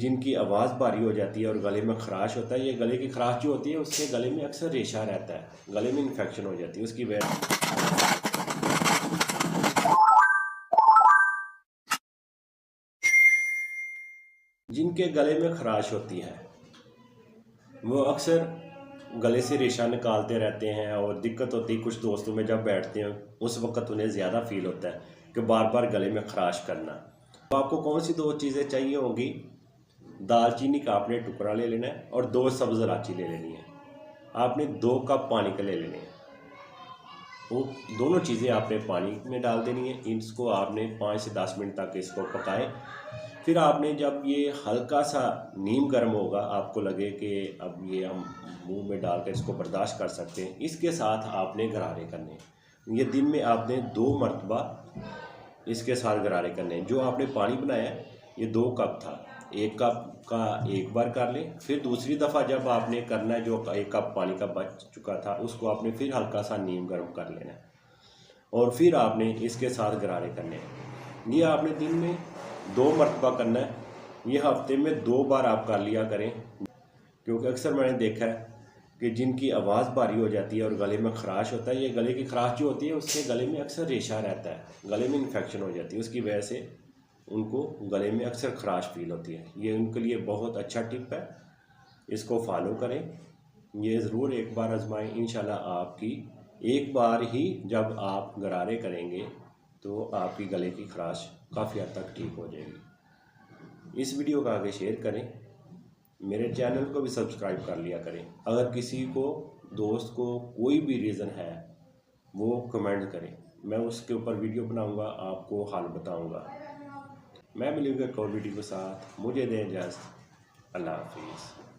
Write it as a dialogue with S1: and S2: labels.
S1: जिनकी आवाज़ भारी हो जाती है और गले में खराश होता है। ये गले की खराश जो होती है उससे गले में अक्सर रेशा रहता है, गले में इन्फेक्शन हो जाती है उसकी वजह। जिनके गले में खराश होती है वो अक्सर गले से रेशा निकालते रहते हैं और दिक्कत होती है। कुछ दोस्तों में जब बैठते हैं उस वक़्त उन्हें ज़्यादा फील होता है कि बार बार गले में खराश करना। तो आपको कौन सी दो चीज़ें चाहिए होंगी? दालचीनी का आपने टुकड़ा ले लेना है और 2 सब्ज़ इलायची ले लेनी है। आपने 2 कप पानी के ले लेने हैं। वो दोनों चीज़ें आपने पानी में डाल देनी है। इसको आपने 5 से 10 मिनट तक इसको पकाएं। फिर आपने जब ये हल्का सा नीम गर्म होगा, आपको लगे कि अब ये हम मुंह में डाल कर इसको बर्दाश्त कर सकते हैं, इसके साथ आपने गरारे करने हैं। ये दिन में आपने 2 मरतबा इसके साथ गरारे करने हैं। जो आपने पानी बनाया है ये 2 कप था, 1 कप का एक बार कर लें। फिर दूसरी दफ़ा जब आपने करना है, जो 1 कप पानी का बच चुका था उसको आपने फिर हल्का सा नीम गर्म कर लेना है और फिर आपने इसके साथ गरारे करने हैं। ये आपने दिन में 2 मरतबा करना है। ये हफ्ते में 2 बार आप कर लिया करें, क्योंकि अक्सर मैंने देखा है कि जिनकी आवाज़ भारी हो जाती है और गले में खराश होता है। ये गले की खराश जो होती है उससे गले में अक्सर रेशा रहता है, गले में इन्फेक्शन हो जाती है उसकी वजह से उनको गले में अक्सर खराश फील होती है। ये उनके लिए बहुत अच्छा टिप है, इसको फॉलो करें। ये ज़रूर एक बार आजमाएं। इंशाल्लाह आपकी एक बार ही जब आप गरारे करेंगे तो आपकी गले की खराश काफ़ी हद तक ठीक हो जाएगी। इस वीडियो को आगे शेयर करें, मेरे चैनल को भी सब्सक्राइब कर लिया करें। अगर किसी को दोस्त को कोई भी रीज़न है वो कमेंट करें, मैं उसके ऊपर वीडियो बनाऊंगा, आपको हाल बताऊंगा। मैं मिलूंगा एक और वीडियो के साथ। मुझे दें इजाज़त। अल्लाह हाफिज़।